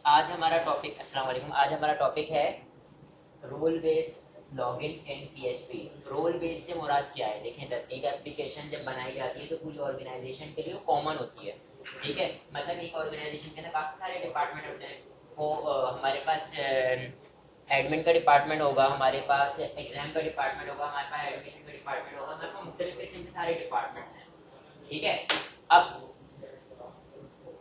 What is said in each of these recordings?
आज हमारा टॉपिक अस्सलाम वालेकुम। आज हमारा टॉपिक है role base login in PHP. Role base से मुराद क्या है? देखें, एक एप्लीकेशन जब बनाई जाती है तो पूरी ऑर्गेनाइजेशन के लिए कॉमन होती है, ठीक है। मतलब एक ऑर्गेनाइजेशन के अंदर काफ़ी सारे डिपार्टमेंट होते हैं। हमारे पास एडमिन का डिपार्टमेंट होगा, हमारे पास एग्जाम का डिपार्टमेंट होगा, हमारे पास एडमिशन का डिपार्टमेंट होगा, हमारे पास मुख्तलिफ किस्म के सारे डिपार्टमेंट्स हैं, ठीक है। अब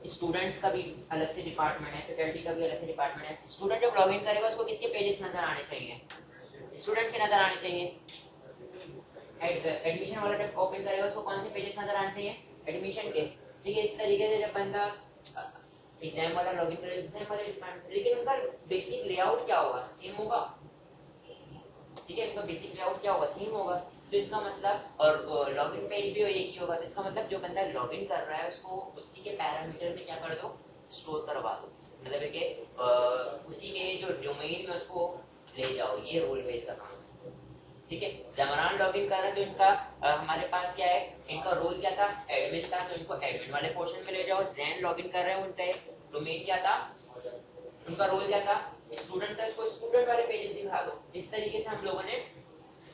स्टूडेंट्स का भी अलग से डिपार्टमेंट है, फैकल्टी का भी अलग से डिपार्टमेंट है। स्टूडेंट जब लॉगिन करेगा उसको किसके पेजेस नजर आने चाहिए? स्टूडेंट्स के नजर आने चाहिए। एडमिशन वाला जब ओपन करेगा उसको कौन से पेजेस नजर आने चाहिए? एडमिशन के, ठीक है। इस तरीके से जब बंदा एग्जाम वाला लॉगिन करेगा एग्जाम वाले डिपार्टमेंट, लेकिन उनका बेसिक लेआउट क्या होगा? सेम होगा, ठीक है। उनका बेसिक लेआउट क्या होगा? सेम होगा। तो इसका मतलब, और लॉगिन पेज भी एक ही होगा, तो इसका मतलब जो बंदा लॉगिन कर रहा है उसको उसी के पैरामीटर में क्या कर दो? स्टोर करवा दो। मतलब है कि उसी के जो डोमेन में उसको ले जाओ। ये रोल बेस का काम है, ठीक है। जमरान लॉगिन कर रहे हैं तो इनका हमारे पास क्या है? इनका रोल क्या था? एडमिन था, तो इनको एडमिन वाले पोर्शन में ले जाओ। जैन लॉगिन कर रहे हैं, उनका डोमेन क्या था? उनका रोल क्या था? स्टूडेंट था, इसको स्टूडेंट वाले पेजेस दिखा दो। इस तरीके से हम लोगों ने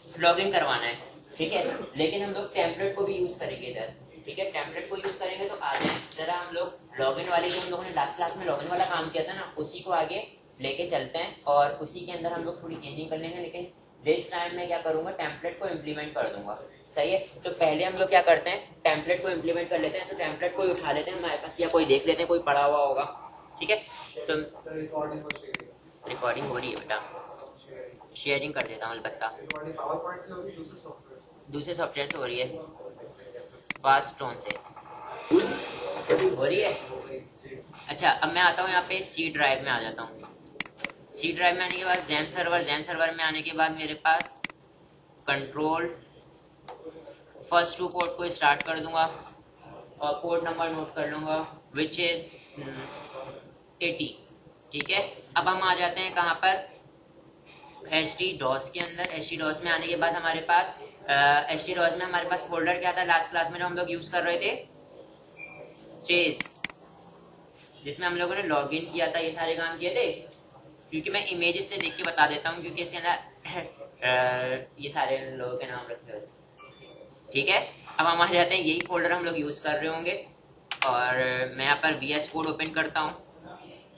लॉगिन करवाना है, ठीक है। लेकिन हम लोग टेम्पलेट को भी यूज करेंगे इधर, ठीक है। टेम्पलेट को यूज करेंगे तो आगे जरा हम लोग लॉगिन वाली, जो हम लोगों ने लास्ट क्लास में लॉगिन वाला काम किया था ना, उसी को आगे लेके चलते हैं और उसी के अंदर हम लोग थोड़ी चेंजिंग कर लेंगे। लेकिन दिस टाइम में क्या करूंगा? टेम्पलेट को इम्प्लीमेंट कर दूंगा, सही है। तो पहले हम लोग क्या करते हैं? टेम्पलेट को इम्प्लीमेंट कर लेते हैं। तो टेम्पलेट को उठा लेते हैं हमारे पास, या कोई देख लेते हैं, कोई पड़ा हुआ होगा, ठीक है। तो रिकॉर्डिंग हो रही है बेटा, शेयरिंग कर देता हूँ अलबत्ता। दूसरे सॉफ्टवेयर से हो रही है, फास्ट टोन से हो रही है। अच्छा, अब मैं आता हूँ यहाँ पे सी ड्राइव में आ जाता हूँ। सी ड्राइव में आने के बाद जैन सर्वर में आने के बाद मेरे पास कंट्रोल फर्स्ट टू पोर्ट को स्टार्ट कर दूंगा और पोर्ट नंबर नोट कर लूंगा, विच इज 80, ठीक है। अब हम आ जाते हैं कहाँ पर? htdos के अंदर। htdos में आने के बाद हमारे पास htdos में हमारे पास फोल्डर क्या था लास्ट क्लास में जो हम लोग यूज कर रहे थे? चेज, जिसमें हम लोगों ने लॉगिन किया था, ये सारे काम किए थे। क्योंकि मैं इमेजेस से देख के बता देता हूँ, क्योंकि इसके अंदर ये सारे लोगों के नाम रखे हुए थे, ठीक है। अब हम आ जाते हैं, यही फोल्डर हम लोग यूज कर रहे होंगे और मैं यहाँ पर VS कोड ओपन करता हूँ।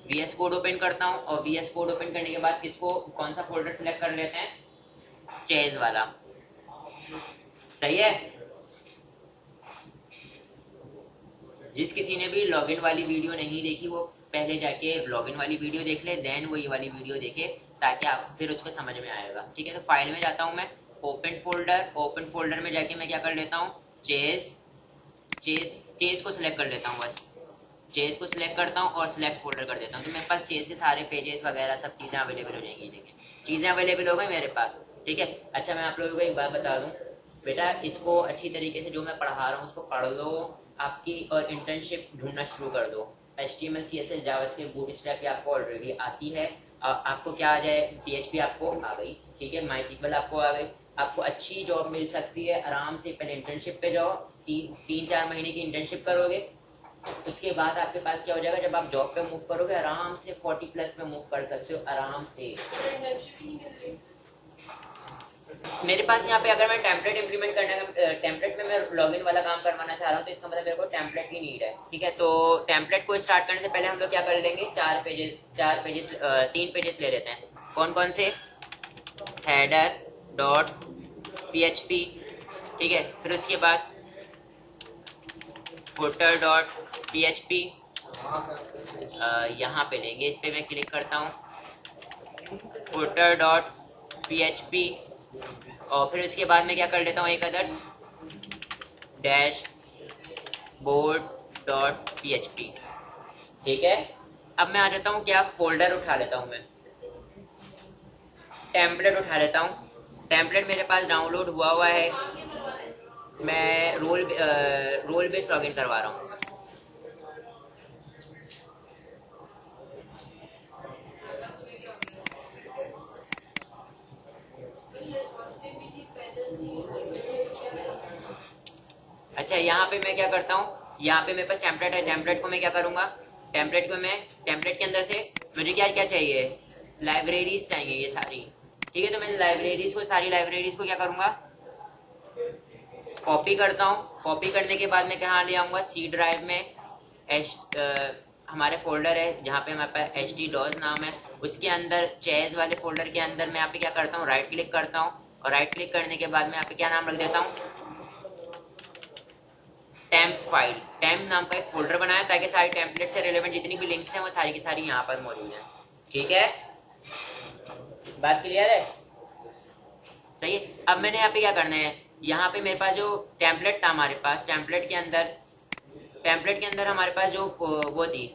VS कोड ओपन करता हूँ और VS कोड ओपन करने के बाद किसको, कौन सा फोल्डर सिलेक्ट कर लेते हैं? चेज वाला, सही है। जिस किसी ने भी लॉगिन वाली वीडियो नहीं देखी वो पहले जाके लॉगिन वाली वीडियो देख ले, देन वो ये वाली वीडियो देखे, ताकि आप फिर उसको समझ में आएगा, ठीक है। तो फाइल में जाता हूँ मैं, ओपन फोल्डर में जाके मैं क्या कर लेता हूँ? चेज को सिलेक्ट कर लेता हूँ, बस चेज को सिलेक्ट करता हूँ और सिलेक्ट फोल्डर कर देता हूँ। तो मेरे पास चेज के सारे पेजेस वगैरह सब चीज़ें अवेलेबल हो जाएंगी। देखिए, चीज़ें अवेलेबल हो गई मेरे पास, ठीक है। अच्छा, मैं आप लोगों को एक बात बता दूँ बेटा, इसको अच्छी तरीके से जो मैं पढ़ा रहा हूँ उसको पढ़ लो आपकी, और इंटर्नशिप ढूंढना शुरू कर दो। HTML CSS जावास्क्रिप्ट बूटस्ट्रैप की आपको ऑलरेडी आती है। आपको क्या आ जाए? PHP आपको आ गई, ठीक है। MySQL आपको आ गई। आपको अच्छी जॉब मिल सकती है आराम से। पहले इंटर्नशिप पे जाओ, 3-4 महीने की इंटर्नशिप करोगे, उसके बाद आपके पास क्या हो जाएगा? जब आप जॉब पे मूव करोगे आराम से 40+ में मूव कर सकते हो आराम से। मेरे पास यहाँ पे अगर मैं टेम्पलेट इंप्लीमेंट करना, टेम्पलेट में मैं लॉगिन वाला काम करवाना चाह रहा हूँ, तो इसका मतलब मेरे को टेम्पलेट की नीड है, ठीक है। तो टेम्पलेट को स्टार्ट करने से पहले हम लोग क्या कर लेंगे? 3 पेजेस ले लेते हैं। कौन कौन से? header.php, ठीक है। फिर उसके बाद footer.php, यहाँ पे लेंगे, इस पे मैं क्लिक करता हूँ, footer.php, और फिर उसके बाद मैं क्या कर लेता हूँ? एक अदर dashboard.php, ठीक है। अब मैं आ जाता हूँ, क्या फोल्डर उठा लेता हूँ, मैं टेम्पलेट उठा लेता हूँ। टेम्पलेट मेरे पास डाउनलोड हुआ है, मैं रोल बेस लॉगिन करवा रहा हूँ। अच्छा, यहाँ पे मैं क्या करता हूँ? यहाँ पे मेरे पास टेम्पलेट है, टेम्पलेट को मैं क्या करूँगा? टेम्पलेट को मैं टेम्पलेट के अंदर से मुझे क्या क्या चाहिए, लाइब्रेरीज चाहिए ये सारी, ठीक है। तो मैं लाइब्रेरीज को, सारी लाइब्रेरीज को क्या करूंगा, कॉपी करता हूँ। कॉपी करने के बाद मैं कहाँ ले आऊंगा, सी ड्राइव में हमारे फोल्डर है जहाँ पे हमारे पास htdos नाम है, उसके अंदर चेज वाले फोल्डर के अंदर मैं यहाँ पे क्या करता हूँ, राइट क्लिक करता हूँ, और राइट क्लिक करने के बाद मैं यहाँ पे क्या नाम रख देता हूँ, टेम्प फाइल। टेम्प नाम का एक फोल्डर बनाया ताकि सारी टेम्पलेट से रिलेवेंट जितनी भी लिंक्स हैं वो सारी की सारी यहाँ पर मौजूद है, ठीक है। बात क्लियर है, सही है। अब मैंने यहाँ पे क्या करना है, यहाँ पे मेरे पास जो टेम्पलेट था, हमारे पास टेम्पलेट के अंदर हमारे पास जो वो थी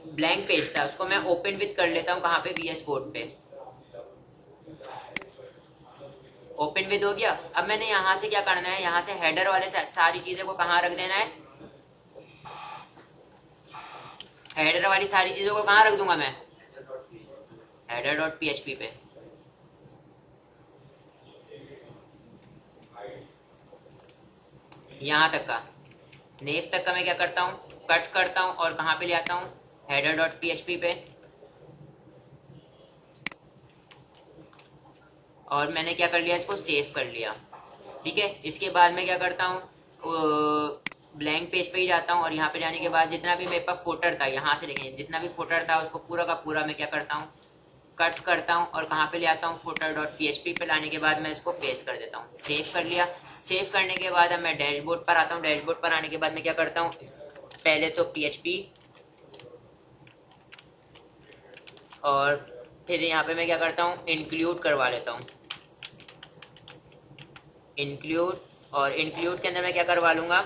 ब्लैंक पेज था, उसको मैं ओपन विथ कर लेता हूँ, कहाँ पे, VS कोड पे। ओपन विद हो गया। अब मैंने यहाँ से क्या करना है, यहाँ से हेडर वाले सारी चीजें को कहाँ रख देना है, हेडर वाली सारी चीजों को कहाँ रख दूंगा मैं, header.php पे। यहाँ तक का, नेव तक का मैं क्या करता हूँ, कट करता हूँ और कहाँ पे ले आता हूँ, header.php पे। और मैंने क्या कर लिया, इसको सेव कर लिया, ठीक है। इसके बाद मैं क्या करता हूँ, ब्लैंक पेज पे ही जाता हूँ, और यहाँ पे जाने के बाद जितना भी मेरे पास फोल्डर था, यहाँ से देखें, जितना भी फोल्डर था उसको पूरा का पूरा मैं क्या करता हूँ, कट करता हूँ और कहाँ पे ले आता हूँ, footer.php पे लाने के बाद मैं इसको पेस्ट कर देता हूँ। सेव कर लिया। सेव करने के बाद अब मैं डैशबोर्ड पर आता हूँ। डैशबोर्ड पर आने के बाद मैं क्या करता हूँ, पहले तो PHP, और फिर यहाँ पे मैं क्या करता हूँ, इंक्लूड करवा लेता हूँ, इंक्लूड। और इंक्लूड के अंदर मैं क्या करवा लूंगा,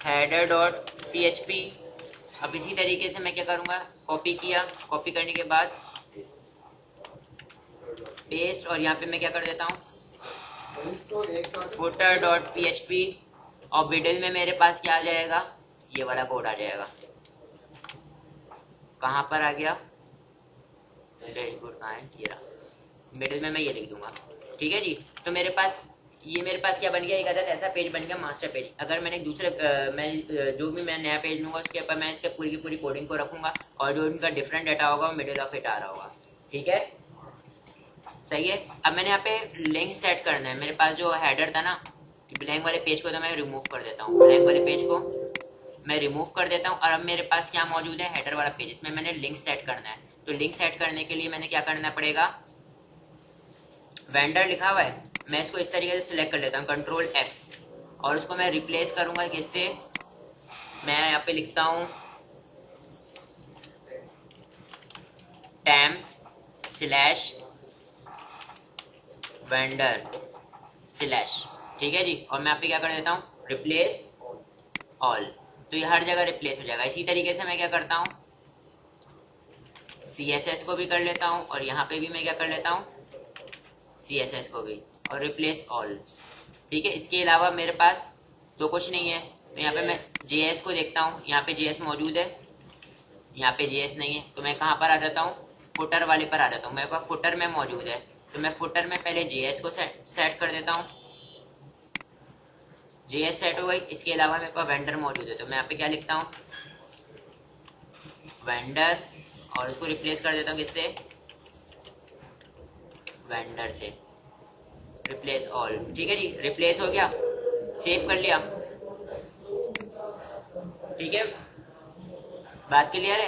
header.php। अब इसी तरीके से मैं क्या करूंगा, कॉपी किया, कॉपी करने के बाद पेस्ट, और यहाँ पे मैं क्या कर देता हूँ, footer.php, और मिडिल में मेरे पास क्या आ जाएगा, ये वाला कोड आ जाएगा। कहाँ पर आ गया, डैशबोर्ड कहाँ है, ये रहा, मिडिल में मैं ये लिख दूंगा, ठीक है जी। तो मेरे पास क्या बन गया, एक अदद ऐसा पेज बन गया, मास्टर पेज। अगर मैंने दूसरे जो भी मैं नया पेज लूंगा उसके ऊपर मैं इसके पूरी की पूरी कोडिंग को रखूंगा, और जो इनका डिफरेंट डाटा होगा वो मिडिल ऑफ इट आ रहा होगा, ठीक है, सही है। अब मैंने यहाँ पे लिंक सेट करना है। मेरे पास जो हेडर था ना, ब्लैंक वाले पेज को तो मैं रिमूव कर देता हूँ, ब्लैंक वाले पेज को मैं रिमूव कर देता हूँ, और अब मेरे पास क्या मौजूद है, हेडर वाला पेज, इसमें मैंने लिंक सेट करना है। तो लिंक सेट करने के लिए मैंने क्या करना पड़ेगा, वेंडर लिखा हुआ है, मैं इसको इस तरीके से सिलेक्ट कर लेता हूँ, Ctrl+F, और उसको मैं रिप्लेस करूंगा किससे, मैं यहाँ पे लिखता हूँ temp/vendor/, ठीक है जी। और मैं यहाँ पे क्या कर देता हूँ, रिप्लेस ऑल, तो ये हर जगह रिप्लेस हो जाएगा। इसी तरीके से मैं क्या करता हूँ, CSS को भी कर लेता हूँ, और यहाँ पे भी मैं क्या कर लेता हूँ, CSS को भी, और रिप्लेस ऑल, ठीक है। इसके अलावा मेरे पास तो कुछ नहीं है। तो यहाँ पे मैं JS को देखता हूँ, यहाँ पे JS मौजूद है, यहाँ पे JS नहीं है, तो मैं कहाँ पर आ जाता हूँ, फुटर वाले पर आ जाता हूँ। मेरे पास फुटर में मौजूद है, तो मैं फुटर में पहले JS को सेट कर देता हूँ, JS सेट हो गई। इसके अलावा मेरे पास वेंडर मौजूद है, तो मैं यहाँ पे क्या लिखता हूँ, वेंडर, और उसको रिप्लेस कर देता हूँ किससे, वेंडर से, रिप्लेस ऑल, ठीक है जी। रिप्लेस हो गया, सेव कर लिया, ठीक है, बात क्लियर है।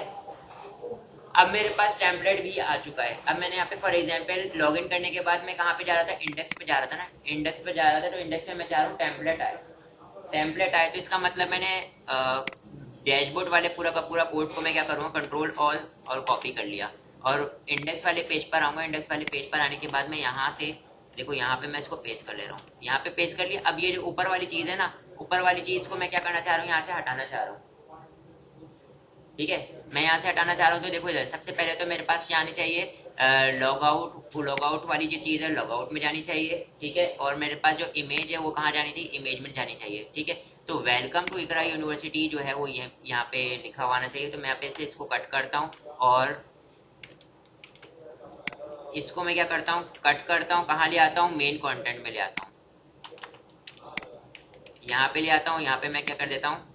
अब मेरे पास टेम्पलेट भी आ चुका है। अब मैंने यहाँ पे फॉर एग्जांपल लॉगिन करने के बाद मैं कहाँ पे जा रहा था, इंडेक्स पे जा रहा था ना, इंडेक्स पे जा रहा था, तो इंडेक्स में मैं चाह रहा हूँ टेम्पलेट आए, टेम्पलेट आए। तो इसका मतलब मैंने डैशबोर्ड वाले पूरा का पूरा कोड को मैं क्या करूँगा, Ctrl ऑल और कॉपी कर लिया, और इंडेक्स वाले पेज पर आऊँगा। इंडेक्स वाले पेज पर आने के बाद मैं यहाँ से देखो, यहाँ पे मैं इसको पेस्ट कर ले रहा हूँ, यहाँ पे पेस्ट कर लिया। अब ये जो ऊपर वाली चीज़ है ना, ऊपर वाली चीज़ को मैं क्या करना चाह रहा हूँ, यहाँ से हटाना चाह रहा हूँ, ठीक है। मैं यहाँ से हटाना चाह रहा हूँ, तो देखो इधर सबसे पहले तो मेरे पास क्या आनी चाहिए, लॉग आउट वाली जो चीज़ है लॉग आउट में जानी चाहिए, ठीक है। और मेरे पास जो इमेज है वो कहाँ जानी चाहिए, इमेज में जानी चाहिए, ठीक है। तो वेलकम टू इकरा यूनिवर्सिटी जो है वो यहाँ पे लिखा हुआ आना चाहिए। तो मैं यहाँ पे से इसको कट करता हूँ, और इसको मैं क्या करता हूँ, कट करता हूँ, कहाँ ले आता हूँ, मेन कंटेंट में ले आता हूँ, यहाँ पे ले आता हूँ, यहाँ पे मैं क्या कर देता हूँ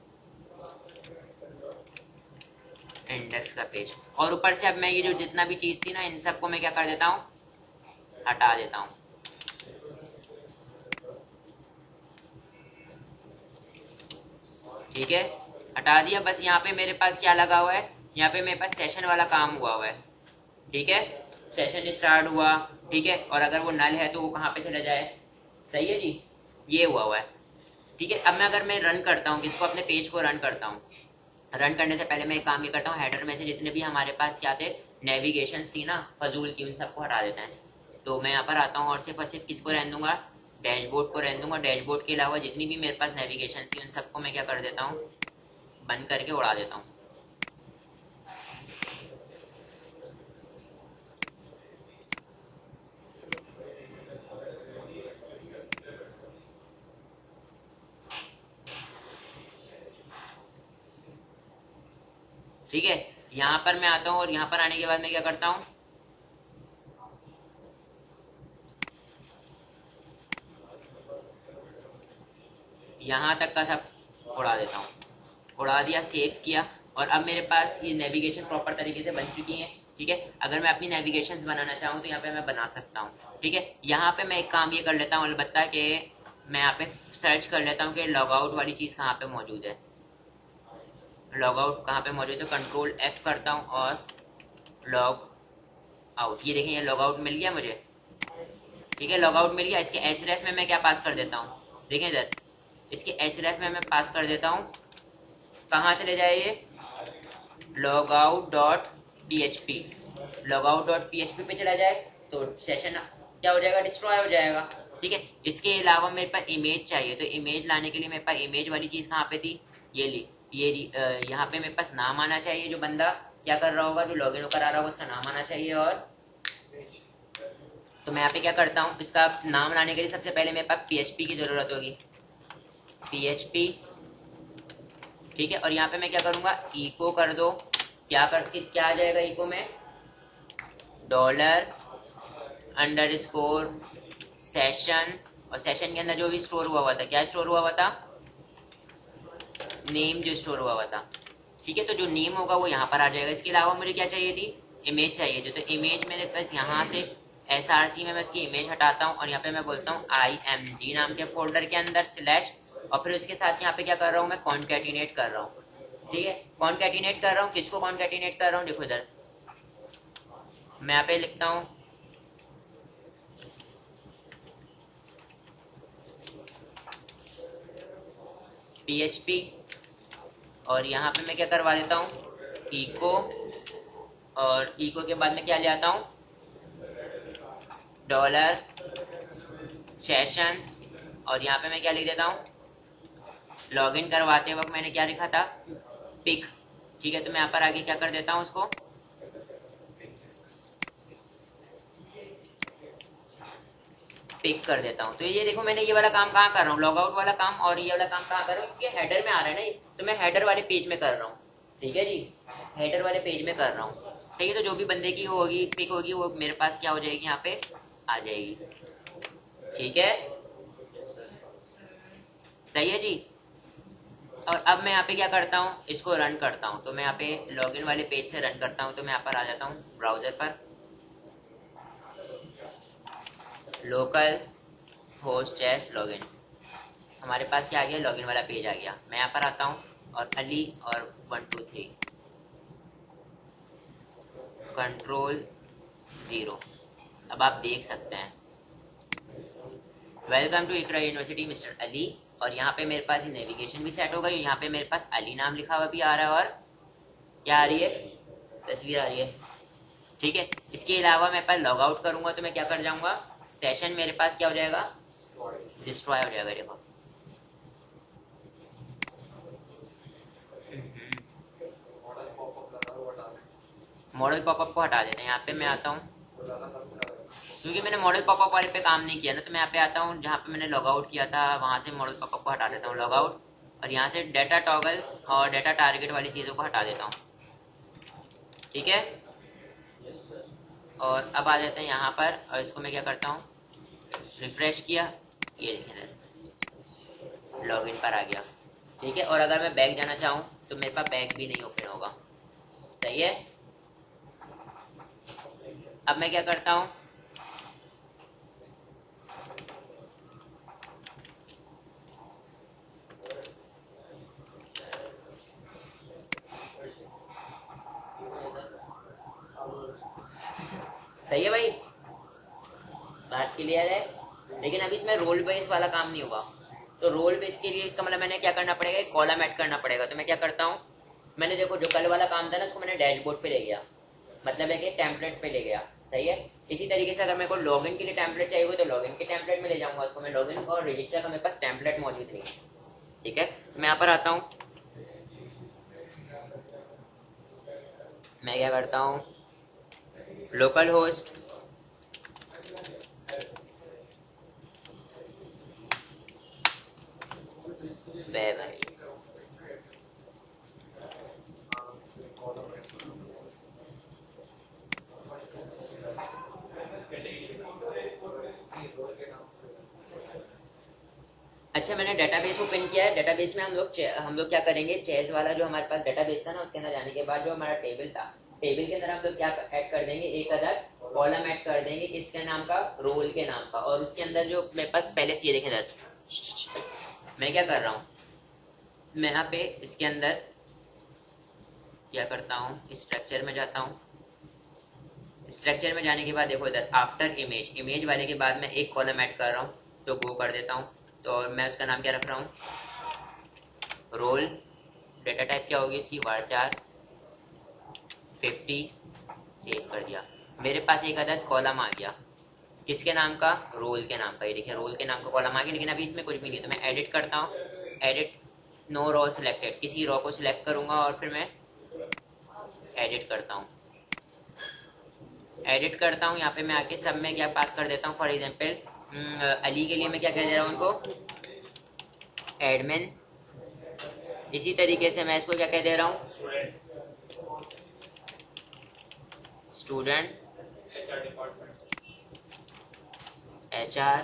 इंडेक्स का पेज, और ऊपर से अब मैं ये जो जितना भी चीज थी ना इन सबको मैं क्या कर देता हूँ हटा देता हूँ। ठीक है, हटा दिया। बस यहाँ पे मेरे पास क्या लगा हुआ है, यहाँ पे मेरे पास सेशन वाला काम हुआ हुआ है। ठीक है, सेशन स्टार्ट हुआ, ठीक है, और अगर वो नल है तो वो कहाँ पे चला जाए, सही है जी, ये हुआ हुआ है। ठीक है, अब मैं अगर मैं रन करता हूँ किसको, अपने पेज को रन करता हूँ, रन करने से पहले मैं एक काम ये करता हूँ, हेडर में से जितने भी हमारे पास क्या थे नेविगेशंस थी ना फजूल की, उन सबको हटा देते हैं। तो मैं यहाँ पर आता हूँ और सिर्फ और सिर्फ किसको रहने दूंगा, डैशबोर्ड को रहने दूंगा। डैशबोर्ड के अलावा जितनी भी मेरे पास नेविगेशन थी उन सबको मैं क्या कर देता हूँ बंद करके उड़ा देता हूँ। ठीक है, यहाँ पर मैं आता हूँ और यहाँ पर आने के बाद मैं क्या करता हूँ, यहाँ तक का सब उड़ा देता हूँ, उड़ा दिया, सेव किया, और अब मेरे पास ये नेविगेशन प्रॉपर तरीके से बन चुकी है। ठीक है, अगर मैं अपनी नेविगेशंस बनाना चाहूँ तो यहाँ पे मैं बना सकता हूँ। ठीक है, यहाँ पे मैं एक काम ये कर लेता हूँ अलबत्ता कि मैं यहाँ पे सर्च कर लेता हूँ कि लॉग आउट वाली चीज़ कहाँ पे मौजूद है, लॉग आउट कहाँ पे मौजूद है, कंट्रोल F करता हूँ और लॉग आउट, ये देखें ये लॉग आउट मिल गया मुझे। ठीक है, लॉग आउट मिल गया। इसके href में मैं क्या पास कर देता हूँ, देखें इधर, इसके href में मैं पास कर देता हूँ, कहाँ चले जाए ये, logout.php, logout.php पे चला जाए तो सेशन क्या हो जाएगा, डिस्ट्रॉय हो जाएगा। ठीक है, इसके अलावा मेरे पास इमेज चाहिए, तो इमेज लाने के लिए मेरे पास इमेज वाली चीज़ कहाँ पे थी, ये ली, यहाँ पे मेरे पास नाम आना चाहिए, जो बंदा क्या कर रहा होगा, जो लॉगिन करा रहा होगा उसका नाम आना चाहिए। और तो मैं यहाँ पे क्या करता हूँ, इसका नाम लाने के लिए सबसे पहले मेरे पास PHP की ज़रूरत होगी, PHP। ठीक है, और यहाँ पे मैं क्या करूँगा, इको कर दो, क्या आ जाएगा इको में, $_ सेशन, और सेशन के अंदर जो भी स्टोर हुआ था, क्या स्टोर हुआ था, नेम जो स्टोर हुआ था। ठीक है, तो जो नेम होगा वो यहाँ पर आ जाएगा। इसके अलावा मुझे क्या चाहिए थी, इमेज चाहिए थी, तो इमेज मेरे पास यहाँ से SRC में मैं इसकी इमेज हटाता हूँ और यहाँ पे मैं बोलता हूँ IMG नाम के फोल्डर के अंदर स्लैश, और फिर उसके साथ यहाँ पे क्या कर रहा हूँ मैं, कॉन्कैटिनेट कर रहा हूँ। ठीक है, कॉन्कैटिनेट कर रहा हूँ, किसको कॉन्कैटिनेट कर रहा हूँ, देखो इधर मैं यहाँ पे लिखता हूँ PHP, और यहाँ पे मैं क्या करवा देता हूँ इको, और इको के बाद में क्या ले आता हूँ, $सेशन, और यहाँ पे मैं क्या लिख देता हूँ, लॉगिन करवाते वक्त मैंने क्या लिखा था, पिक। ठीक है, तो मैं यहाँ पर आगे क्या कर देता हूँ, उसको पिक कर देता हूँ। तो ये देखो मैंने ये वाला काम कहाँ कर रहा हूँ, लॉग आउट वाला काम, और ये वाला काम कहाँ कर रहा हूँ, क्योंकि हेडर में आ रहा है ना, तो मैं हेडर वाले पेज में कर रहा हूँ। ठीक है जी, हेडर वाले पेज में कर रहा हूँ। ठीक है, तो जो भी बंदे की होगी पिक होगी वो मेरे पास क्या हो जाएगी, यहाँ पे आ जाएगी। ठीक है, सही है जी। और अब मैं यहाँ पे क्या करता हूँ, इसको रन करता हूँ, तो मैं यहाँ पे लॉगिन वाले पेज से रन करता हूँ, तो मैं यहाँ पर आ जाता हूँ ब्राउजर पर, लोकल होस्ट एस लॉगिन, हमारे पास क्या आ गया, लॉगिन वाला पेज आ गया। मैं यहाँ पर आता हूँ और अली और 1 2 3 कंट्रोल 0, अब आप देख सकते हैं welcome to Iqra university mister Ali, और यहाँ पे मेरे पास नेविगेशन भी सेट हो गई, यहाँ पे मेरे पास अली नाम लिखा हुआ भी आ रहा है, और क्या आ रही है, तस्वीर आ रही है। ठीक है, इसके अलावा मैं पास लॉग आउट करूंगा तो मैं क्या कर जाऊंगा, सेशन मेरे पास क्या हो जाएगा, डिस्ट्रॉय हो जाएगा। देखो मॉडल पॉपअप को हटा देते हैं। यहाँ पे मैं आता हूँ, क्योंकि मैंने मॉडल पॉपअप वाले पे काम नहीं किया ना, तो मैं यहाँ पे आता हूँ जहाँ पे मैंने लॉग आउट किया था वहाँ से मॉडल पॉपअप को हटा देता हूँ, लॉग आउट, और यहाँ से डेटा टॉगल और डेटा टारगेट वाली चीज़ों को हटा देता हूँ। ठीक है, और अब आ जाते हैं यहाँ पर, और इसको मैं क्या करता हूँ, रिफ्रेश किया, ये देखें लॉगिन पर आ गया, ठीक है। और अगर मैं बैक जाना चाहूँ तो मेरे पास बैक भी नहीं ओपन होगा, सही है। अब मैं क्या करता हूँ, सही है भाई, बात क्लियर है। लेकिन अभी इसमें रोल बेस वाला काम नहीं होगा, तो रोल बेस के लिए इसका मतलब मैंने क्या करना पड़ेगा, एक कॉलम ऐड करना पड़ेगा। तो मैं क्या करता हूँ, मैंने देखो जो कल वाला काम था ना उसको मैंने डैशबोर्ड पे ले गया, मतलब है कि टेम्पलेट पे ले गया, सही है। इसी तरीके से अगर मेरे को लॉगिन के लिए टेम्पलेट चाहिए हो तो लॉगिन के टेम्पलेट में ले जाऊंगा उसको मैं, लॉगिन और रजिस्टर का मेरे पास टेम्पलेट मौजूद नहीं है, ठीक है। तो मैं यहाँ पर आता हूँ, मैं क्या करता हूँ, लोकल होस्ट वेब है, अच्छा मैंने डेटाबेस ओपन किया है। डेटाबेस में हम लोग क्या करेंगे, चेस वाला जो हमारे पास डेटाबेस था ना उसके अंदर जाने के बाद जो हमारा टेबल था, टेबल के अंदर हम लोग क्या ऐड कर देंगे, एक अदर कॉलम ऐड कर देंगे, किसके नाम का, रोल के नाम का। और उसके अंदर जो मेरे पास पहले से ये देखे इधर मैं क्या कर रहा हूँ, मैं यहाँ पे इसके अंदर क्या करता हूँ, स्ट्रक्चर में जाता हूँ। स्ट्रक्चर में जाने के बाद देखो इधर आफ्टर इमेज, इमेज वाले के बाद मैं एक कॉलम ऐड कर रहा हूँ, तो गो कर देता हूँ। तो मैं उसका नाम क्या रख रहा हूँ, रोल। डेटा टाइप क्या होगी इसकी, varchar 50, सेव कर दिया। मेरे पास एक अदद कॉलम आ गया, किसके नाम का, रोल के नाम का। ये देखिए रोल के नाम का कॉलम आ गया, लेकिन अभी इसमें कुछ भी नहीं। तो मैं एडिट करता हूँ, एडिट नो रॉ सिलेक्टेड, किसी रॉ को सिलेक्ट करूंगा और फिर मैं एडिट करता हूँ। एडिट करता हूँ यहाँ पे मैं आके सब में क्या पास कर देता हूँ। फॉर एग्जाम्पल अली के लिए मैं क्या कह दे रहा हूँ उनको, एडमिन। इसी तरीके से मैं इसको क्या कह दे रहा हूँ, स्टूडेंट, HR।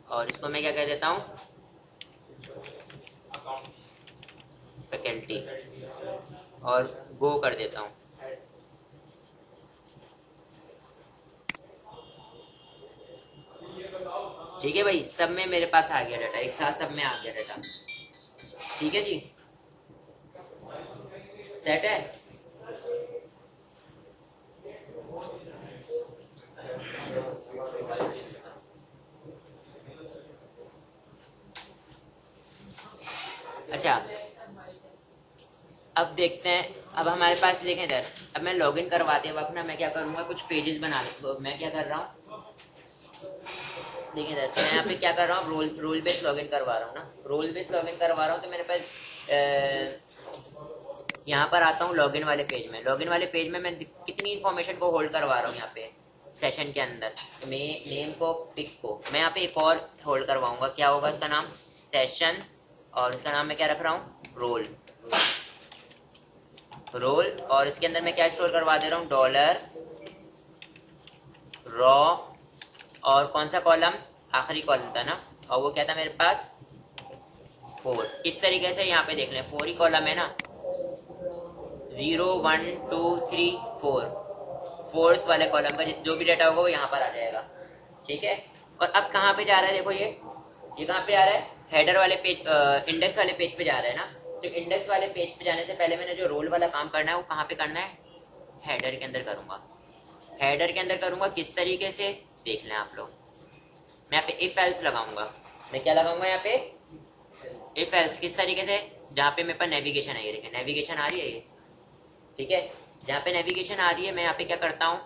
और इसको मैं क्या कह देता हूँ, फैकल्टी, और गो कर देता हूँ। ठीक है भाई, सब में मेरे पास आ गया डाटा, एक साथ सब में आ गया डाटा, ठीक है जी, सेट है। अच्छा अब देखते हैं, अब हमारे पास देखें इधर, अब मैं लॉगिन करवाते वक्त ना मैं क्या करूंगा, कुछ पेजेस बना ले। मैं क्या कर रहा हूँ, देखिए इधर मैं यहाँ पे क्या कर रहा हूँ, रोल बेस लॉगिन करवा रहा हूँ ना, रोल बेस लॉगिन करवा रहा हूँ। तो मेरे पास यहाँ पर आता हूँ लॉगिन वाले पेज में। लॉगिन वाले पेज में मैं कितनी इन्फॉर्मेशन को होल्ड करवा रहा हूँ यहाँ पे सेशन के अंदर, तो मैं नेम को, पिक को मैं यहाँ पे एक और होल्ड करवाऊंगा। क्या होगा उसका नाम, सेशन, और इसका नाम मैं क्या रख रहा हूँ, रोल। रोल, और इसके अंदर मैं क्या स्टोर करवा दे रहा हूँ, डॉलर रॉ, और कौन सा कॉलम, आखिरी कॉलम था ना, और वो क्या था मेरे पास, 4। इस तरीके से यहाँ पे देख लें 4 ही कॉलम है ना, 0 1 2 3 4, फोर्थ वाले कॉलम का जो भी डाटा होगा वो यहाँ पर आ जाएगा, ठीक है। और अब कहाँ पे जा रहा है, देखो ये कहाँ पे आ रहा है, हेडर वाले पेज, इंडेक्स वाले पेज पे जा रहा है ना। तो इंडेक्स वाले पेज पे जाने से पहले मैंने जो रोल वाला काम करना है वो कहाँ पे करना है, हेडर के अंदर करूंगा। हेडर के अंदर करूंगा किस तरीके से, देख लें आप लोग। मैं यहाँ पे इफ एल्स लगाऊंगा, मैं क्या लगाऊंगा यहाँ पे, इफ एल्स। किस तरीके से, जहाँ पे मेरे पास नेविगेशन है, ये देखिए नेविगेशन आ रही है ये, ठीक है। जहाँ पे नेविगेशन आ रही है मैं यहाँ पे क्या करता हूँ,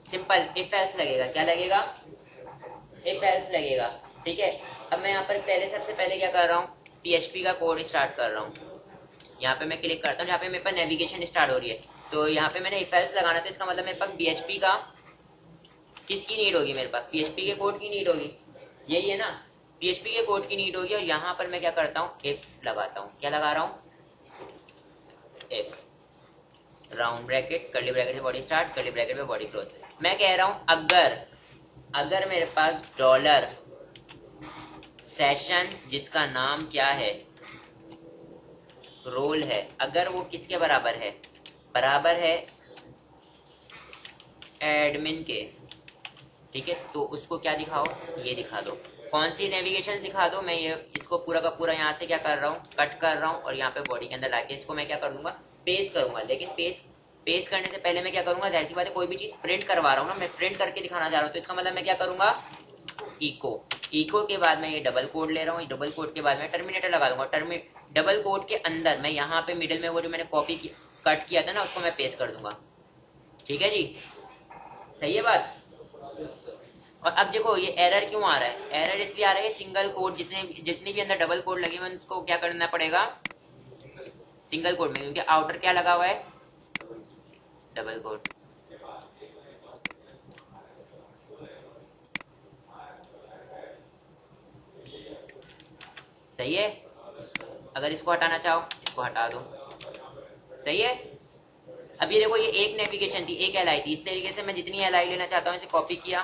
सिंपल इफ एल्स लगेगा। क्या लगेगा, इफ एल्स लगेगा, ठीक है। अब मैं यहाँ पर पहले सबसे पहले क्या कर रहा हूँ, PHP का कोड स्टार्ट कर रहा हूँ। यहाँ पे मैं क्लिक करता हूँ जहाँ पे मेरे पास नेविगेशन स्टार्ट हो रही है। तो यहाँ पे मैंने इफ एल्स लगाना था, इसका मतलब मेरे पास PHP का किसकी नीड होगी, मेरे पास PHP के कोड की नीड होगी, यही है ना, PHP के कोड की नीड होगी। और यहाँ पर मैं क्या करता हूँ, इफ लगाता हूँ। क्या लगा रहा हूँ, if, round bracket, curly bracket से बॉडी स्टार्ट, कर्ली ब्रैकेट पे बॉडी क्लोज। मैं कह रहा हूँ अगर अगर मेरे पास डॉलर सेशन जिसका नाम क्या है, रोल है, अगर वो किसके बराबर है, बराबर है एडमिन के, ठीक है, तो उसको क्या दिखाओ, ये दिखा दो। कौन सी नेविगेशन दिखा दो, मैं ये इसको पूरा का पूरा यहाँ से क्या कर रहा हूँ, कट कर रहा हूँ और यहाँ पे बॉडी के अंदर लाके इसको मैं क्या कर दूंगा, पेस्ट करूंगा। लेकिन पेस्ट करने से पहले मैं क्या करूंगा, जाहिर सी बात है कोई भी चीज प्रिंट करवा रहा हूँ ना, मैं प्रिंट करके दिखाना चाह रहा हूँ, तो इसका मतलब मैं क्या करूंगा, इको के बाद मैं ये डबल कोड ले रहा हूँ, डबल कोड के बाद मैं टर्मिनेटर लगा दूंगा, डबल कोड के अंदर मैं यहाँ पे मिडिल में वो जो मैंने कट किया था ना, उसको मैं पेस्ट कर दूंगा। ठीक है जी, सही है बात। और अब देखो ये एरर क्यों आ रहा है, एरर इसलिए आ रहा है, सिंगल कोड जितनी भी अंदर डबल कोड लगे हुए उसको क्या करना पड़ेगा, सिंगल कोड में, क्योंकि आउटर क्या लगा हुआ है, डबल कोड। सही है, अगर इसको हटाना चाहो इसको हटा दो, सही है। अब ये देखो ये एक नेविगेशन थी, एक एल आई थी, इस तरीके से मैं जितनी एल आई लेना चाहता हूँ इसे कॉपी किया,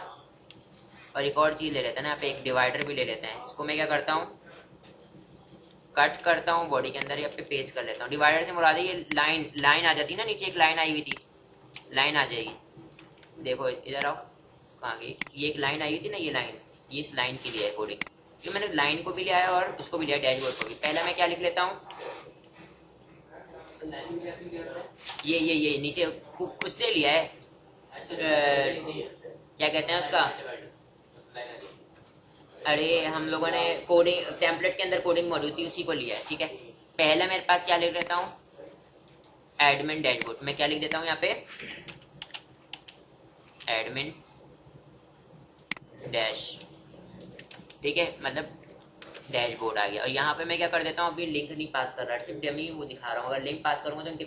और एक और चीज ले लेते हैं ना, यहाँ पे एक डिवाइडर भी ले लेते हैं, इसको मैं क्या करता हूँ, कट करता हूँ बॉडी के अंदर, यहाँ पे पेस्ट कर लेता हूँ। डिवाइडर से मुराद है ये लाइन आ जाती ना, नीचे एक लाइन आई हुई थी, लाइन आ जाएगी, देखो इधर आओ, कहाँ गई, ये एक लाइन आई हुई थी ना, ये लाइन, ये इस लाइन के लिए है कोडिंग, तो मैंने लाइन को भी लिया है और उसको भी लिया, डैशबोर्ड को भी। पहला मैं क्या लिख लेता हूँ, ये नीचे कुछ से लिया है, क्या कहते हैं उसका, अरे हम लोगों ने कोडिंग टेम्पलेट के अंदर कोडिंग मौजूद थी, उसी को लिया है, ठीक है। पहला मेरे पास क्या लिख लेता हूँ, एडमिन डैशबोर्ड, मैं क्या लिख देता हूँ यहाँ पे, एडमिन डैश, ठीक है, मतलब डैशबोर्ड आ गया। और यहाँ पे मैं क्या कर देता हूँ, अभी लिंक नहीं पास कर रहा, सिर्फ डमी वो दिखा रहा हूँ, अगर लिंक पास करूँगा तो उनके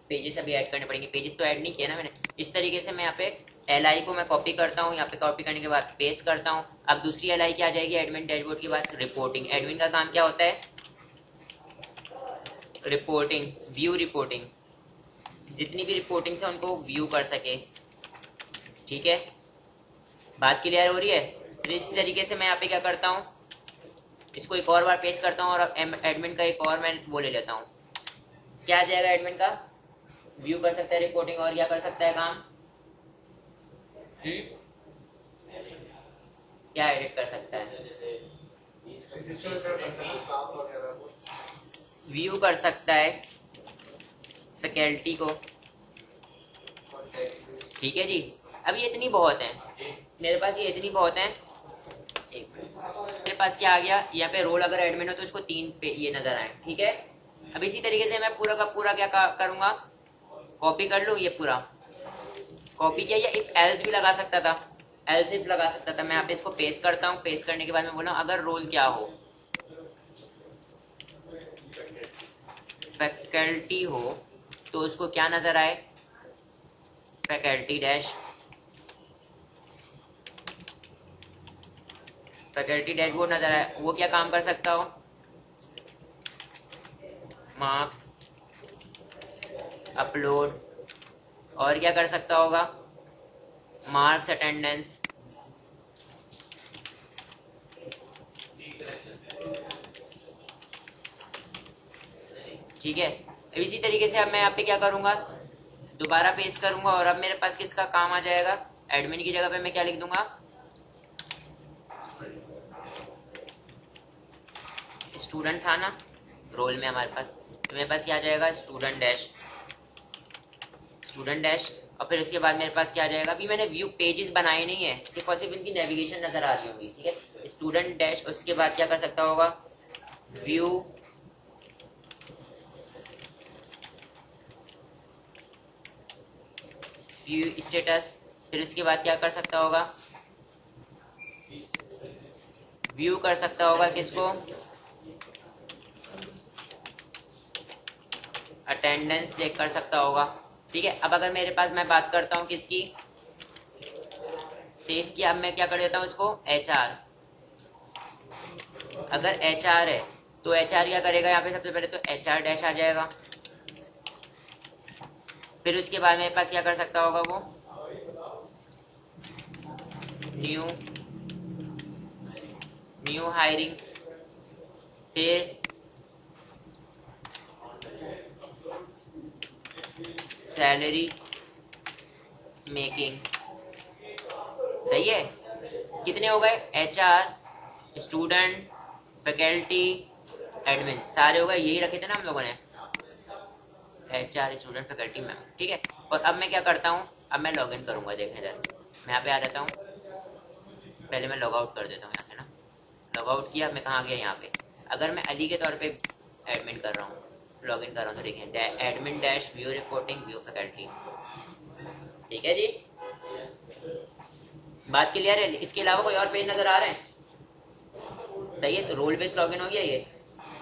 पेजेस अभी ऐड करने पड़ेंगे, पेजेस तो ऐड नहीं किया ना मैंने। इस तरीके से मैं यहाँ पे एल आई को मैं कॉपी करता हूँ, यहाँ पे कॉपी करने के बाद पेस्ट करता हूँ। अब दूसरी एल आई क्या आ जाएगी, एडमिन डैशबोर्ड के बाद रिपोर्टिंग। एडमिन का काम क्या होता है, रिपोर्टिंग, व्यू रिपोर्टिंग, जितनी भी रिपोर्टिंग है उनको व्यू कर सके, ठीक है, बात क्लियर हो रही है। तो इस तरीके से मैं यहाँ पे क्या करता हूँ, इसको एक और बार पेस्ट करता हूँ, और एडमिन का एक और मैं वो ले लेता हूँ, क्या आ जाएगा एडमिन का, व्यू कर सकता है रिपोर्टिंग, और क्या कर सकता है काम, क्या एडिट कर सकता है, व्यू कर सकता है फैकल्टी को, ठीक है जी। अब ये इतनी बहुत है मेरे पास, ये इतनी बहुत है। एक मेरे पास क्या आ गया, यहाँ पे रोल अगर एडमिन हो तो इसको 3 पे ये नजर आए, ठीक है। अब इसी तरीके से मैं पूरा का पूरा क्या करूंगा, कॉपी कर लूँ, ये पूरा कॉपी किया, या इफ एल्स भी लगा सकता था, एल्स इफ लगा सकता था। मैं यहाँ पे इसको पेस्ट करता हूँ, पेस्ट करने के बाद मैं बोला अगर रोल क्या हो, फैकल्टी हो, तो उसको क्या नजर आए, फैकल्टी डैश, फैकल्टी डैशबोर्ड नजर आए। वो क्या काम कर सकता हो, मार्क्स अपलोड, और क्या कर सकता होगा, मार्क्स अटेंडेंस, ठीक है। अब इसी तरीके से अब मैं यहाँ पे क्या करूंगा, दोबारा पेस्ट करूंगा, और अब मेरे पास किसका काम आ जाएगा, एडमिन की जगह पे मैं क्या लिख दूंगा, स्टूडेंट था ना रोल में हमारे पास, तो मेरे पास क्या आ जाएगा, स्टूडेंट डैश, स्टूडेंट डैश। और फिर उसके बाद मेरे पास क्या आ जाएगा, अभी मैंने व्यू पेजेस बनाए नहीं है, सिर्फ और सिर्फ इनकी नेविगेशन नजर आ रही होगी, ठीक है। स्टूडेंट डैश, उसके बाद क्या कर सकता होगा, व्यू व्यू स्टेटस, फिर उसके बाद क्या कर सकता होगा, व्यू कर सकता होगा किसको, अटेंडेंस चेक कर सकता होगा, ठीक है। अब अगर मेरे पास मैं बात करता हूँ किसकी, सेव किया, अब मैं क्या कर देता हूँ इसको, एच आर। अगर एच आर है तो एच आर क्या करेगा, यहाँ पे सबसे पहले तो एच आर डैश आ जाएगा, फिर उसके बाद मेरे पास क्या कर सकता होगा वो, न्यू हायरिंग, फिर सैलरी मेकिंग। सही है। कितने हो गए? HR, स्टूडेंट, फैकल्टी, एडमिन, सारे हो गए। यही रखे थे ना हम लोगों ने, HR, स्टूडेंट, फैकल्टी, मैम। ठीक है। और अब मैं क्या करता हूँ, अब मैं लॉग इन करूँगा। देखें इधर, मैं यहाँ पे आ जाता हूँ। पहले मैं लॉग आउट कर देता हूँ यहाँ से ना। लॉग आउट किया, मैं कहाँ गया? यहाँ पे। अगर मैं अली के तौर पे एडमिन कर रहा हूँ, लॉग इन कर रहा हूँ, तो देखें admin dash view reporting view faculty. ठीक है जी, बात क्लियर है? इसके अलावा कोई और पेज नजर आ रहे हैं? सही है, तो रोल बेस्ड लॉगिन हो गया ये।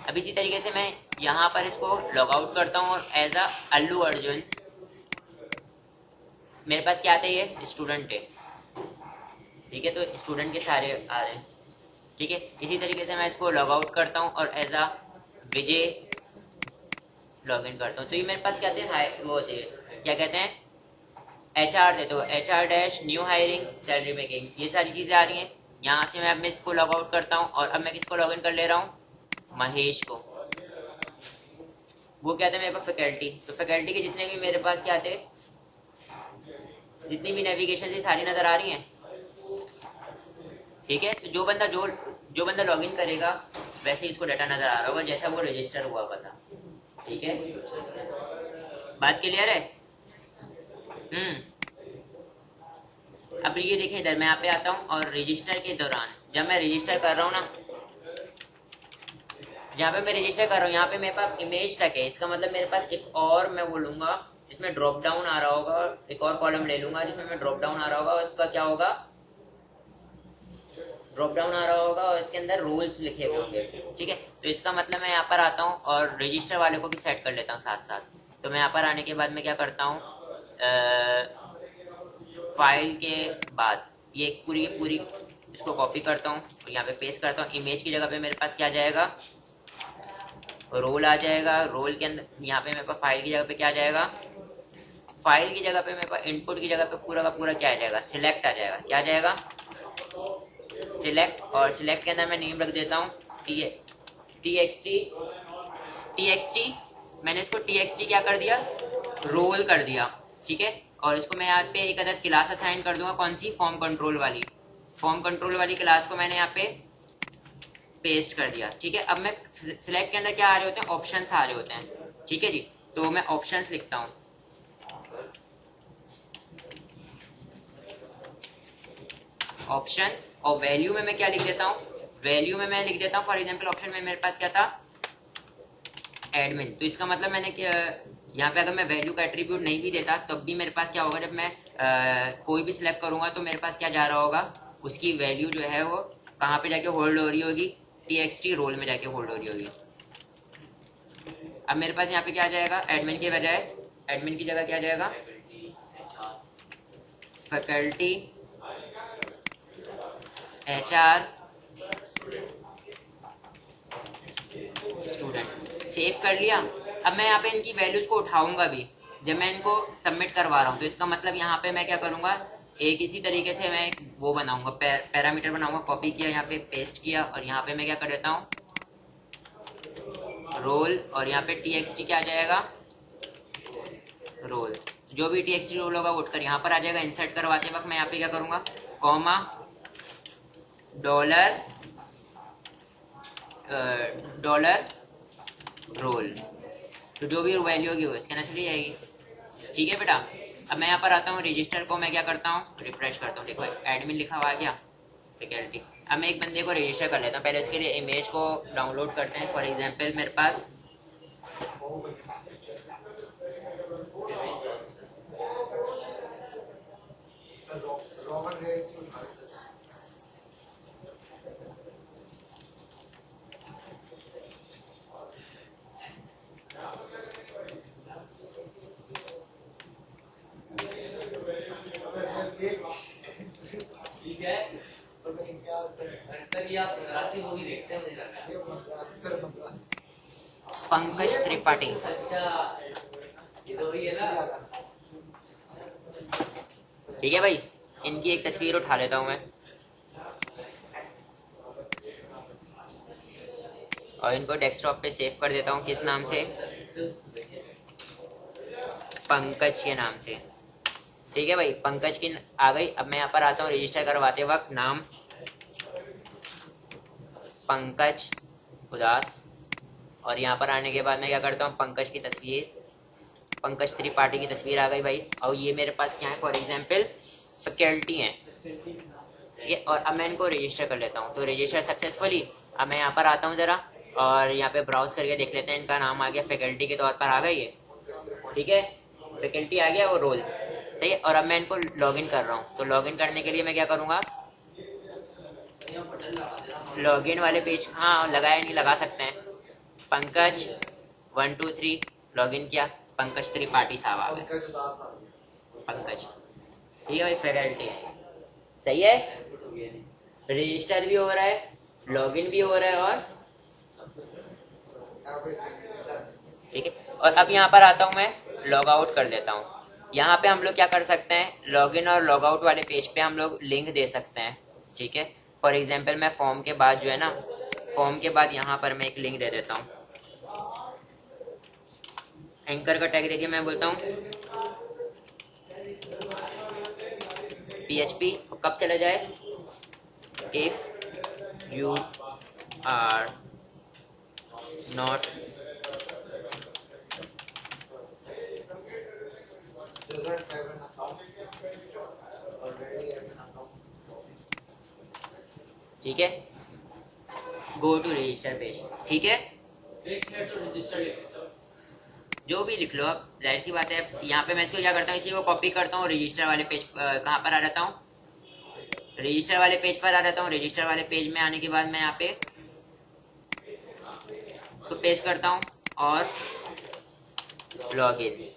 अब इसी तरीके से मैं यहाँ पर इसको लॉग आउट करता हूँ और एज अ अल्लू अर्जुन मेरे पास क्या आता है? ये स्टूडेंट है। ठीक है, तो स्टूडेंट के सारे आ रहे हैं। ठीक है, इसी तरीके से मैं इसको लॉग आउट करता हूँ और as a Vijay log in करता हूँ। तो ये मेरे पास क्या आते हैं? वो होते हैं, क्या कहते हैं? HR दे, तो HR dash new hiring salary making, ये सारी चीजें आ रही हैं। यहाँ से मैं अब मैं इसको लॉग आउट करता हूँ और अब मैं किसको लॉग इन कर ले रहा हूँ? महेश को। वो क्या था मेरे पास? फैकल्टी। तो फैकल्टी के जितने भी मेरे पास क्या थे, जितनी भी नेविगेशन से सारी नजर आ रही हैं। ठीक है, तो जो बंदा लॉग इन करेगा वैसे ही इसको डाटा नजर आ रहा होगा जैसा वो रजिस्टर हुआ पता। ठीक है, बात क्लियर है? अब ये देखें इधर, मैं यहाँ पे आता हूँ और रजिस्टर के दौरान जब मैं रजिस्टर कर रहा हूँ ना, जहाँ पे मैं रजिस्टर कर रहा हूँ यहाँ पे मेरे पास इमेज तक है। इसका मतलब मेरे पास एक और मैं वो लूंगा जिसमें ड्रॉप डाउन आ रहा होगा, एक और कॉलम ले लूंगा जिसमें मैं ड्रॉप डाउन आ रहा होगा। उसका क्या होगा? ड्रॉप डाउन आ रहा होगा और इसके अंदर रूल्स लिखे हुए होंगे। ठीक है, तो इसका मतलब मैं यहाँ पर आता हूँ और रजिस्टर वाले को भी सेट कर लेता हूँ साथ साथ। तो मैं यहाँ पर आने के बाद मैं क्या करता हूँ, फाइल के बाद ये पूरी पूरी इसको कॉपी करता हूँ और यहाँ पे पेस्ट करता हूँ। इमेज की जगह पे मेरे पास क्या जाएगा? रोल आ जाएगा। रोल के अंदर यहाँ पे मेरे पास फाइल की जगह पे क्या आ जाएगा? फाइल की जगह पे मेरे पास इनपुट की जगह पे पूरा का पूरा क्या आ जाएगा? सिलेक्ट आ जाएगा। क्या आ जाएगा? सिलेक्ट। और सिलेक्ट के अंदर मैं नेम रख देता हूँ TXT। मैंने इसको TXT क्या कर दिया? रोल कर दिया। ठीक है, और इसको मैं यहाँ पे एक अदद क्लास असाइन कर दूंगा। कौन सी? फॉर्म कंट्रोल वाली। फॉर्म कंट्रोल वाली क्लास को मैंने यहाँ पे पेस्ट कर दिया। ठीक है, अब मैं सिलेक्ट के अंदर क्या आ रहे होते हैं? ऑप्शंस आ रहे होते हैं। ठीक है जी, तो मैं ऑप्शंस लिखता हूँ। ऑप्शन, और वैल्यू में मैं क्या लिख देता हूँ? वैल्यू में मैं लिख देता हूँ फॉर एग्जाम्पल ऑप्शन में मेरे पास क्या था? एडमिन। तो इसका मतलब मैंने क्या, यहाँ पे अगर मैं वैल्यू का एट्रीब्यूट नहीं भी देता तब भी मेरे पास क्या होगा? जब मैं कोई भी सिलेक्ट करूंगा तो मेरे पास क्या जा रहा होगा? उसकी वैल्यू जो है वो कहाँ पे जाके होल्ड हो रही होगी? TXT रोल में जाके होल्ड हो रही होगी। अब मेरे पास यहाँ पे क्या आ जाएगा? एडमिन के बजाय, एडमिन की जगह क्या जाएगा? Faculty, HR, student. सेव कर लिया। अब मैं यहाँ पे इनकी वैल्यूज को उठाऊंगा भी जब मैं इनको सबमिट करवा रहा हूँ। तो इसका मतलब यहाँ पे मैं क्या करूंगा? एक इसी तरीके से मैं वो बनाऊंगा, पैरामीटर बनाऊंगा। कॉपी किया, यहाँ पे पेस्ट किया और यहाँ पे मैं क्या कर देता हूँ? रोल। और यहाँ पे TXT क्या आ जाएगा? रोल। जो भी TXT रोल होगा उठकर यहाँ पर आ जाएगा। इंसर्ट करवाते वक्त मैं यहाँ पे क्या करूंगा? Comma dollar role. तो जो भी वैल्यू होगी वो इसके अंदर चली जाएगी। ठीक है बेटा, अब मैं यहाँ पर आता हूँ, रजिस्टर को मैं क्या करता हूँ? रिफ्रेश करता हूँ। देखो एडमिन लिखा हुआ आ गया, फैकल्टी। अब मैं एक बंदे को रजिस्टर कर लेता हूँ। पहले इसके लिए इमेज को डाउनलोड करते हैं। फॉर एग्जाम्पल मेरे पास ठीक है सर, ये आप मद्रासी मूवी देखते हैं? मुझे लगा पंकज त्रिपाठी। अच्छा, ये तो वही है ना। ठीक है भाई, इनकी एक तस्वीर उठा लेता हूँ मैं। और इनको डेस्कटॉप पे सेव कर देता हूँ। किस नाम से? पंकज के नाम से। ठीक है भाई, पंकज की आ गई। अब मैं यहाँ पर आता हूँ रजिस्टर करवाते वक्त, नाम पंकज उदास, और यहाँ पर आने के बाद मैं क्या करता हूँ, पंकज की तस्वीर, पंकज त्रिपाठी की तस्वीर आ गई भाई। और ये मेरे पास क्या है, फॉर एग्जाम्पल फैकल्टी है ये। और अब मैं इनको रजिस्टर कर लेता हूँ, तो रजिस्टर सक्सेसफुली। अब मैं यहाँ पर आता हूँ ज़रा, और यहाँ पे ब्राउज करके देख लेते हैं। इनका नाम आ गया, फैकल्टी के तौर पर आ गई है। ठीक है, फैकल्टी आ गया, वो रोल सही है। और अब मैं इनको लॉगिन कर रहा हूँ, तो लॉगिन करने के लिए मैं क्या करूँगा, लॉगिन वाले पेज, हाँ लगाया नहीं, लगा सकते हैं। पंकज 1 2 3 लॉगिन किया, पंकज त्रिपाठी साहब आ गए, पंकज। ठीक है भाई, फैकल्टी सही है, रजिस्टर भी हो रहा है, लॉगिन भी हो रहा है, और ठीक है। और अब यहाँ पर आता हूँ मैं, लॉग आउट कर देता हूँ। यहाँ पे हम लोग क्या कर सकते हैं, लॉगिन और लॉग आउट वाले पेज पे हम लोग लिंक दे सकते हैं। ठीक है, फॉर एग्जांपल मैं फॉर्म के बाद जो है ना, फॉर्म के बाद यहाँ पर मैं एक लिंक दे देता हूँ। एंकर का टैग देखिए, मैं बोलता हूँ PHP, कब चला जाए, इफ यू आर नॉट ठीक है, गो टू रजिस्टर पेज। ठीक है, तो रजिस्टर जो भी लिख लो अब, जाहिर सी बात है। यहाँ पे मैं इसको क्या करता हूँ, इसी को कॉपी करता हूँ, रजिस्टर वाले पेज कहाँ पर आ जाता हूँ, रजिस्टर वाले पेज पर आ जाता हूँ। रजिस्टर वाले पेज में आने के बाद मैं यहाँ पे इसको पेस्ट करता हूँ और log in.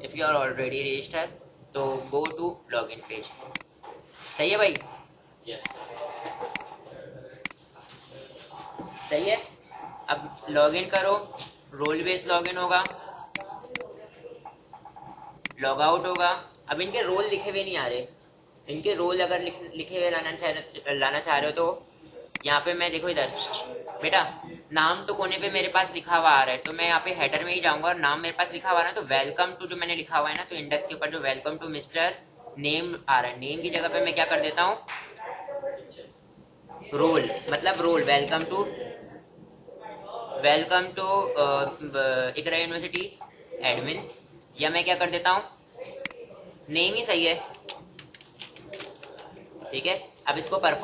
If you are already registered, तो go to log in page. सही है भाई, यस सही है। अब लॉग इन करो, रोल बेस लॉग इन होगा, लॉग आउट होगा। अब इनके रोल लिखे हुए नहीं आ रहे, इनके रोल अगर लिखे हुए लाना चाह रहे हो तो यहाँ पे मैं देखो, इधर बेटा नाम तो कोने पे मेरे पास लिखा हुआ आ रहा है, तो मैं यहाँ पे हेडर में ही जाऊंगा और नाम मेरे पास लिखा हुआ है ना, तो वेलकम टू जो मैंने लिखा हुआ है ना, तो इंडेक्स के ऊपर जो वेलकम टू मिस्टर नेम आ रहा है, नेम की जगह पे मैं क्या कर देता हूँ, रोल, मतलब role, welcome to Iqra university admin, या मैं क्या कर देता हूँ, नेम ही सही है। ठीक है, अब इसको परफॉर्म